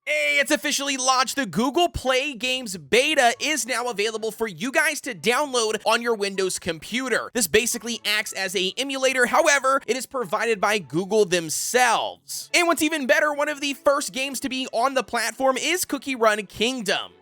Hey, it's officially launched. The Google Play Games beta is now available for you guys to download on your Windows computer. This basically acts as an emulator. However, it is provided by Google themselves. And what's even better, one of the first games to be on the platform is Cookie Run Kingdom.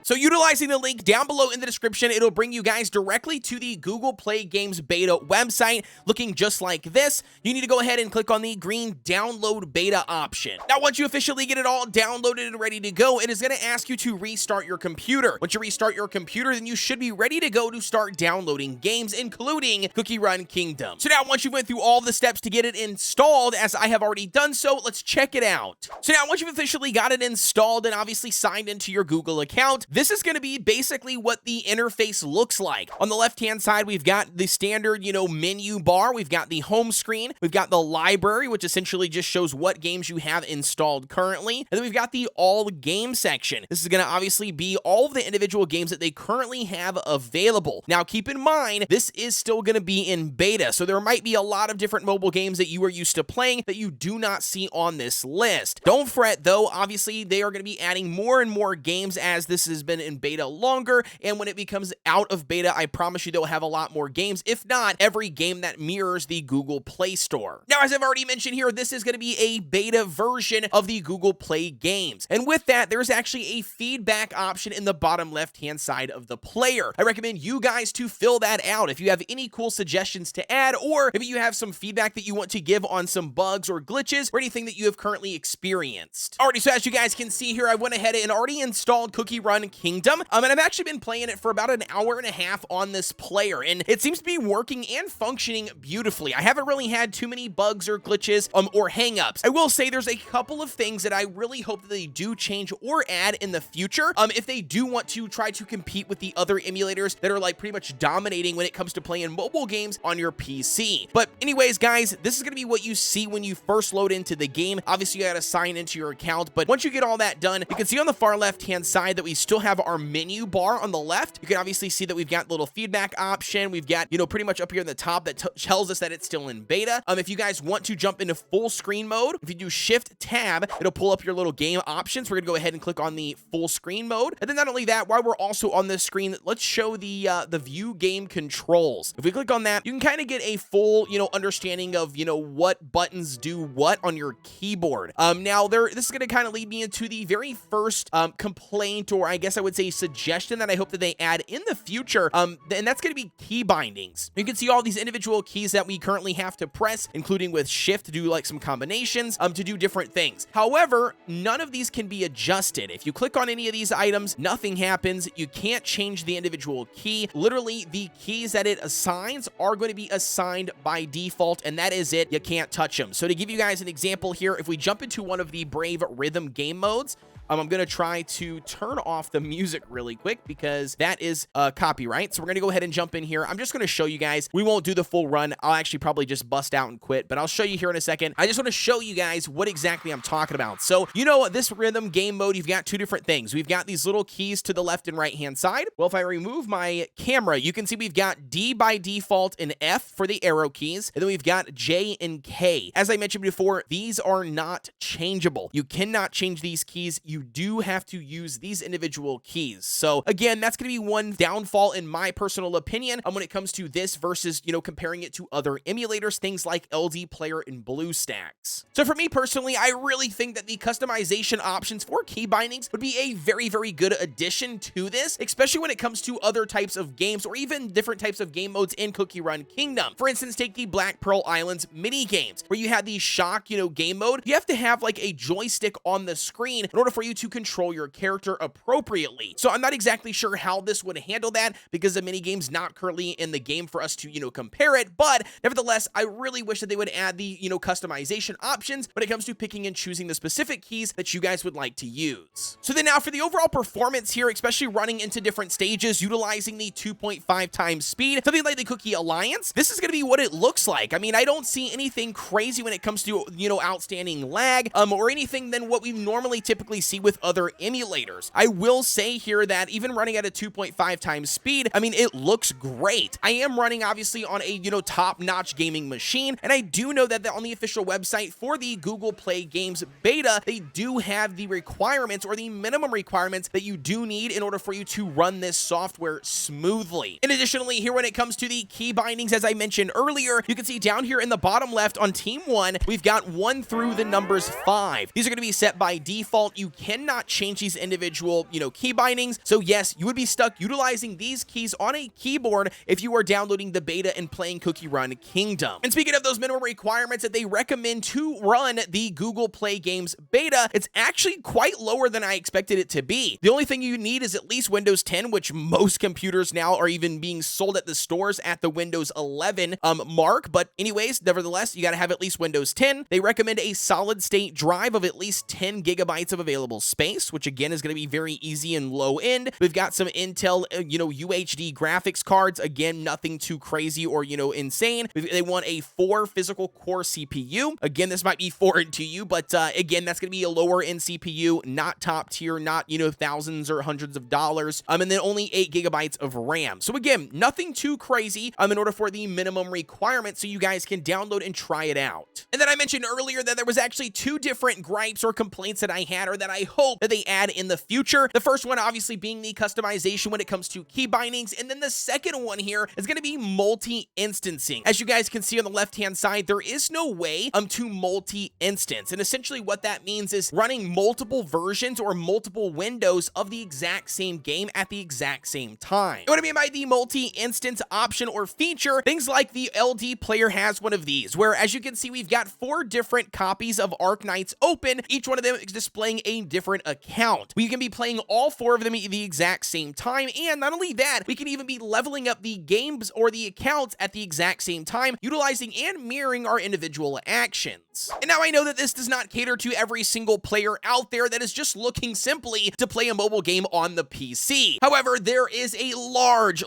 So utilizing the link down below in the description, it'll bring you guys directly to the Google Play Games beta website, looking just like this. You need to go ahead and click on the green download beta option. Now, once you officially get it all downloaded and ready to go, it is going to ask you to restart your computer. Once you restart your computer, then you should be ready to go to start downloading games, including Cookie Run Kingdom. So now, once you went through all the steps to get it installed, as I have already done so, let's check it out. So now, once you've officially got it installed and obviously signed into your Google account, this is going to be basically what the interface looks like. On the left-hand side, we've got the standard, menu bar. We've got the home screen. We've got the library, which essentially just shows what games you have installed currently. And then we've got the all game section. This is going to obviously be all of the individual games that they currently have available. Now, keep in mind, this is still going to be in beta, so there might be a lot of different mobile games that you are used to playing that you do not see on this list. Don't fret, though. Obviously, they are going to be adding more and more games as this has been in beta longer, and when it becomes out of beta, I promise you they'll have a lot more games, if not every game that mirrors the Google Play Store. Now, as I've already mentioned here, this is going to be a beta version of the Google Play Games, and with that, there's actually a feedback option in the bottom left-hand side of the player. I recommend you guys to fill that out if you have any cool suggestions to add, or if you have some feedback that you want to give on some bugs or glitches or anything that you have currently experienced. Alrighty, so as you guys can see here, I went ahead and already installed Cookie Run Kingdom. And I've actually been playing it for about an hour and a half on this player, and it seems to be working and functioning beautifully. I haven't really had too many bugs or glitches or hangups. I will say there's a couple of things that I really hope that they do change or add in the future, if they do want to try to compete with the other emulators that are like pretty much dominating when it comes to playing mobile games on your PC. But anyways, guys, this is going to be what you see when you first load into the game. Obviously, you got to sign into your account, but once you get all that done, you can see on the far left-hand side that we still have our menu bar on the left. You can obviously see that we've got the little feedback option. We've got, pretty much up here in the top that tells us that it's still in beta. If you guys want to jump into full screen mode, if you do Shift Tab, it'll pull up your little game options. We're gonna go ahead and click on the full screen mode. And then not only that, while we're also on this screen, let's show the view game controls. If we click on that, you can kind of get a full, understanding of, what buttons do what on your keyboard. Now this is gonna kind of lead me into the very first complaint, or I guess I would say suggestion that I hope that they add in the future, and that's going to be key bindings. You can see all these individual keys that we currently have to press, including with Shift to do like some combinations, to do different things. However, none of these can be adjusted. If you click on any of these items, nothing happens. You can't change the individual key. Literally, the keys that it assigns are going to be assigned by default, and that is it. You can't touch them. So to give you guys an example here, if we jump into one of the Brave Rhythm game modes, I'm going to try to turn off the music really quick because that is copyright. So we're going to go ahead and jump in here. I'm just going to show you guys. We won't do the full run. I'll actually probably just bust out and quit, but I'll show you here in a second. I just want to show you guys what exactly I'm talking about. So, this rhythm game mode, you've got two different things. We've got these little keys to the left and right hand side. Well, if I remove my camera, you can see we've got D by default and F for the arrow keys, and then we've got J and K. As I mentioned before, these are not changeable. You cannot change these keys. You do have to use these individual keys. So again, that's going to be one downfall in my personal opinion when it comes to this versus, comparing it to other emulators, things like LD Player and BlueStacks. So for me personally, I really think that the customization options for key bindings would be a very, very good addition to this, especially when it comes to other types of games or even different types of game modes in Cookie Run Kingdom. For instance, take the Black Pearl Islands mini games where you had the shock, game mode. You have to have like a joystick on the screen in order for you to control your character appropriately. So I'm not exactly sure how this would handle that because the minigame's not currently in the game for us to, compare it. But nevertheless, I really wish that they would add the, customization options when it comes to picking and choosing the specific keys that you guys would like to use. So then now for the overall performance here, especially running into different stages, utilizing the 2.5 times speed, something like the Cookie Alliance, this is going to be what it looks like. I mean, I don't see anything crazy when it comes to, outstanding lag, or anything than what we normally typically see see with other emulators. I will say here that even running at a 2.5 times speed, I mean, it looks great. I am running obviously on a, top-notch gaming machine, and I do know that on the official website for the Google Play Games beta, they do have the requirements or the minimum requirements that you do need in order for you to run this software smoothly. And additionally, here when it comes to the key bindings, as I mentioned earlier, you can see down here in the bottom left on Team 1, we've got 1 through the numbers 5. These are going to be set by default. You cannot change these individual, key bindings. So yes, you would be stuck utilizing these keys on a keyboard if you are downloading the beta and playing Cookie Run Kingdom. And speaking of those minimum requirements that they recommend to run the Google Play Games beta, it's actually quite lower than I expected it to be. The only thing you need is at least Windows 10, which most computers now are even being sold at the stores at the Windows 11 mark. But anyways, nevertheless, you got to have at least Windows 10. They recommend a solid state drive of at least 10 gigabytes of available space, which again is going to be very easy and low end. We've got some Intel, UHD graphics cards. Again, nothing too crazy or, insane. They want a 4 physical core CPU. Again, this might be foreign to you, but again, that's going to be a lower end CPU, not top tier, not, thousands or hundreds of dollars. And then only 8 gigabytes of RAM. So again, nothing too crazy in order for the minimum requirement so you guys can download and try it out. And then I mentioned earlier that there was actually 2 different gripes or complaints that I had or that I hope that they add in the future. The first one obviously being the customization when it comes to key bindings, and then the second one here is going to be multi-instancing. As you guys can see on the left-hand side, there is no way to multi-instance, and essentially what that means is running multiple versions or multiple windows of the exact same game at the exact same time. And what I mean by the multi-instance option or feature, things like the LD player has one of these, where as you can see, we've got 4 different copies of Arknights open, each one of them is displaying a different account. We can be playing all 4 of them at the exact same time, and not only that, we can even be leveling up the games or the accounts at the exact same time, utilizing and mirroring our individual actions. And now I know that this does not cater to every single player out there that is just looking simply to play a mobile game on the PC. However, there is a large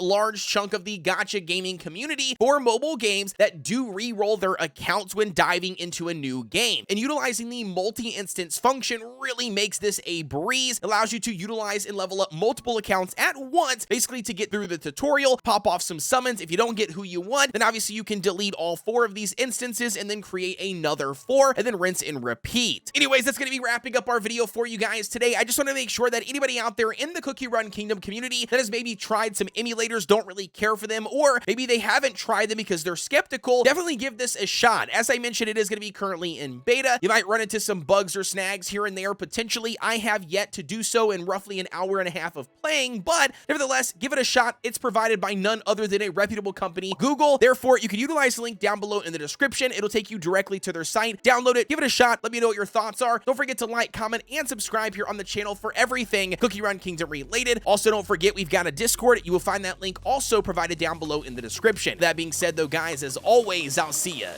chunk of the gacha gaming community for mobile games that do re-roll their accounts when diving into a new game. And utilizing the multi-instance function really makes this a breeze. It allows you to utilize and level up multiple accounts at once, basically to get through the tutorial, pop off some summons. If you don't get who you want, then obviously you can delete all 4 of these instances and then create another 4 and then rinse and repeat. Anyways, that's going to be wrapping up our video for you guys today. I just want to make sure that anybody out there in the Cookie Run Kingdom community that has maybe tried some emulators, don't really care for them, or maybe they haven't tried them because they're skeptical, definitely give this a shot. As I mentioned, it is going to be currently in beta. You might run into some bugs or snags here and there potentially. I have yet to do so in roughly an hour and a half of playing, but nevertheless, give it a shot. It's provided by none other than a reputable company, Google. Therefore, you can utilize the link down below in the description. It'll take you directly to their site. Download it, give it a shot. Let me know what your thoughts are. Don't forget to like, comment, and subscribe here on the channel for everything Cookie Run Kingdom related. Also, don't forget we've got a Discord. You will find that link also provided down below in the description. That being said, though, guys, as always, I'll see you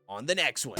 on the next one.